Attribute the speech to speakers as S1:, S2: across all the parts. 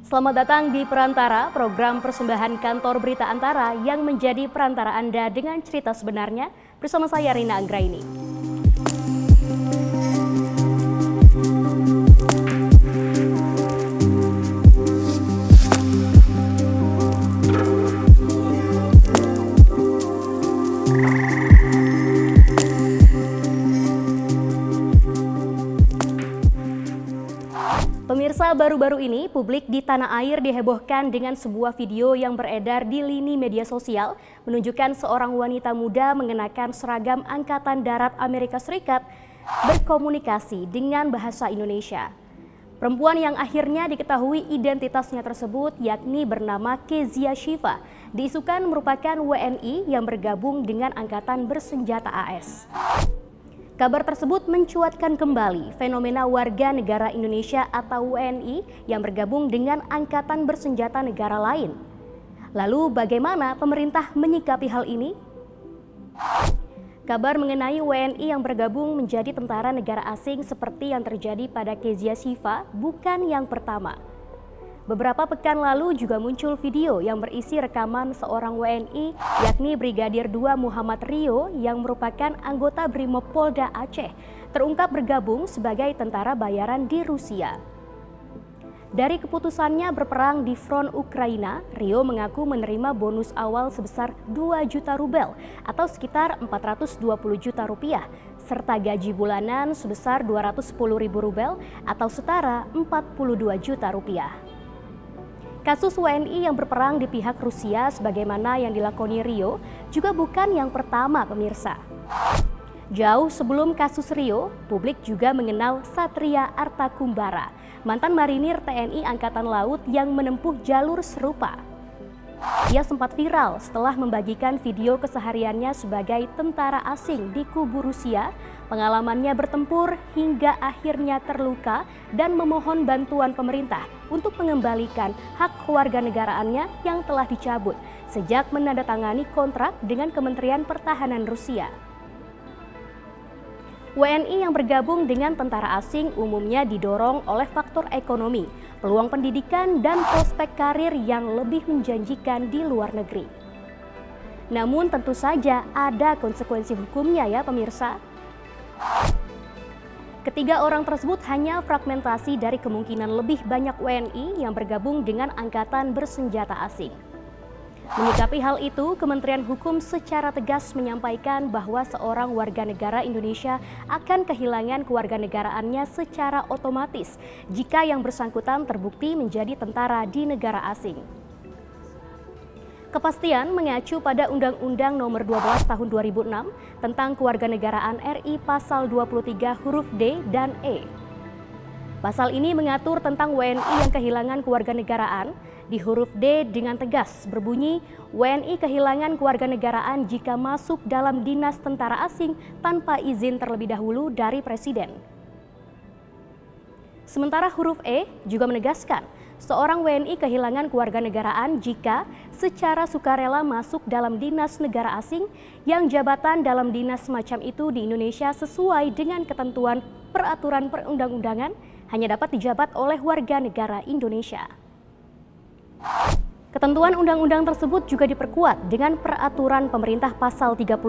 S1: Selamat datang di Perantara, program persembahan kantor Berita Antara yang menjadi perantara Anda dengan cerita sebenarnya bersama saya Rina Anggraini. Pemirsa, baru-baru ini publik di tanah air dihebohkan dengan sebuah video yang beredar di lini media sosial menunjukkan seorang wanita muda mengenakan seragam Angkatan Darat Amerika Serikat berkomunikasi dengan bahasa Indonesia. Perempuan yang akhirnya diketahui identitasnya tersebut yakni bernama Kezia Shiva, diisukan merupakan WNI yang bergabung dengan Angkatan Bersenjata AS. Kabar tersebut mencuatkan kembali fenomena warga negara Indonesia atau WNI yang bergabung dengan angkatan bersenjata negara lain. Lalu bagaimana pemerintah menyikapi hal ini? Kabar mengenai WNI yang bergabung menjadi tentara negara asing seperti yang terjadi pada Kezia Shiva bukan yang pertama. Beberapa pekan lalu juga muncul video yang berisi rekaman seorang WNI yakni Brigadir 2 Muhammad Rio yang merupakan anggota Brimob Polda Aceh terungkap bergabung sebagai tentara bayaran di Rusia. Dari keputusannya berperang di front Ukraina, Rio mengaku menerima bonus awal sebesar 2 juta rubel atau sekitar 420 juta rupiah serta gaji bulanan sebesar 210.000 rubel atau setara 42 juta rupiah. Kasus WNI yang berperang di pihak Rusia sebagaimana yang dilakoni Rio juga bukan yang pertama, pemirsa. Jauh sebelum kasus Rio, publik juga mengenal Satria Artakumbara, mantan marinir TNI Angkatan Laut yang menempuh jalur serupa. Ia sempat viral setelah membagikan video kesehariannya sebagai tentara asing di kubu Rusia, pengalamannya bertempur hingga akhirnya terluka dan memohon bantuan pemerintah untuk mengembalikan hak kewarganegaraannya yang telah dicabut sejak menandatangani kontrak dengan Kementerian Pertahanan Rusia. WNI yang bergabung dengan tentara asing umumnya didorong oleh faktor ekonomi, peluang pendidikan, dan prospek karir yang lebih menjanjikan di luar negeri. Namun tentu saja ada konsekuensi hukumnya ya pemirsa. Ketiga orang tersebut hanya fragmentasi dari kemungkinan lebih banyak WNI yang bergabung dengan angkatan bersenjata asing. Menyikapi hal itu, Kementerian Hukum secara tegas menyampaikan bahwa seorang warga negara Indonesia akan kehilangan kewarganegaraannya secara otomatis jika yang bersangkutan terbukti menjadi tentara di negara asing. Kepastian mengacu pada Undang-Undang Nomor 12 Tahun 2006 tentang Kewarganegaraan RI Pasal 23 huruf D dan E. Pasal ini mengatur tentang WNI yang kehilangan kewarganegaraan. Di huruf D dengan tegas berbunyi, WNI kehilangan kewarganegaraan jika masuk dalam dinas tentara asing tanpa izin terlebih dahulu dari Presiden. Sementara huruf E juga menegaskan, seorang WNI kehilangan kewarganegaraan jika secara sukarela masuk dalam dinas negara asing yang jabatan dalam dinas semacam itu di Indonesia sesuai dengan ketentuan peraturan perundang-undangan hanya dapat dijabat oleh warga negara Indonesia. Ketentuan undang-undang tersebut juga diperkuat dengan Peraturan Pemerintah Pasal 31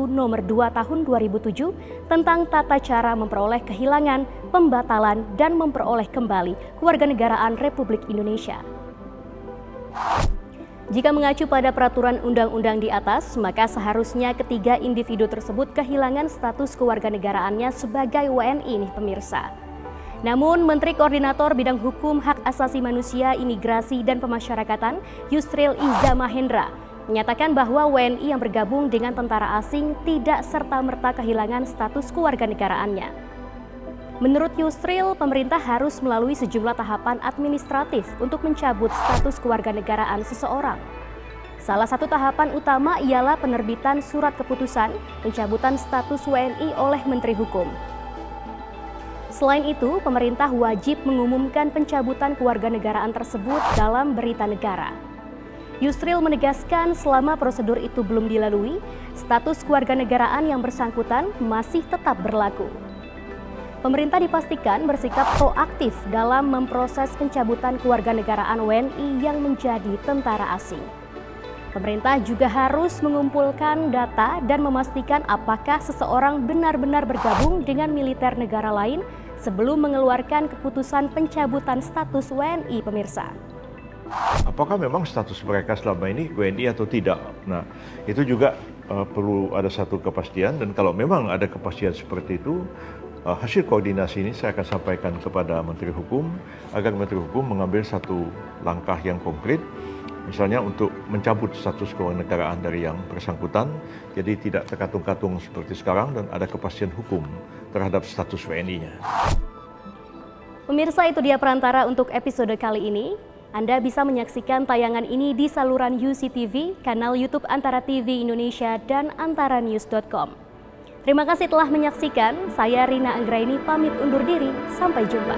S1: Nomor 2 Tahun 2007 tentang tata cara memperoleh kehilangan, pembatalan, dan memperoleh kembali kewarganegaraan Republik Indonesia. Jika mengacu pada peraturan undang-undang di atas, maka seharusnya ketiga individu tersebut kehilangan status kewarganegaraannya sebagai WNI nih pemirsa. Namun, Menteri Koordinator Bidang Hukum, Hak Asasi Manusia, Imigrasi, dan Pemasyarakatan, Yusril Iza Mahendra, menyatakan bahwa WNI yang bergabung dengan tentara asing tidak serta-merta kehilangan status kewarganegaraannya. Menurut Yusril, pemerintah harus melalui sejumlah tahapan administratif untuk mencabut status kewarganegaraan seseorang. Salah satu tahapan utama ialah penerbitan surat keputusan pencabutan status WNI oleh Menteri Hukum. Selain itu, pemerintah wajib mengumumkan pencabutan kewarganegaraan tersebut dalam berita negara. Yusril menegaskan selama prosedur itu belum dilalui, status kewarganegaraan yang bersangkutan masih tetap berlaku. Pemerintah dipastikan bersikap proaktif dalam memproses pencabutan kewarganegaraan WNI yang menjadi tentara asing. Pemerintah juga harus mengumpulkan data dan memastikan apakah seseorang benar-benar bergabung dengan militer negara lain sebelum mengeluarkan keputusan pencabutan status WNI, pemirsa.
S2: Apakah memang status mereka selama ini WNI atau tidak? Nah, itu juga perlu ada satu kepastian, dan kalau memang ada kepastian seperti itu, hasil koordinasi ini saya akan sampaikan kepada Menteri Hukum agar Menteri Hukum mengambil satu langkah yang konkret, misalnya untuk mencabut status kewarganegaraan dari yang bersangkutan, jadi tidak terkatung-katung seperti sekarang dan ada kepastian hukum terhadap status WNI-nya.
S1: Pemirsa, itu dia perantara untuk episode kali ini. Anda bisa menyaksikan tayangan ini di saluran UCTV, kanal YouTube Antara TV Indonesia, dan antaranews.com. Terima kasih telah menyaksikan. Saya Rina Anggraini pamit undur diri. Sampai jumpa.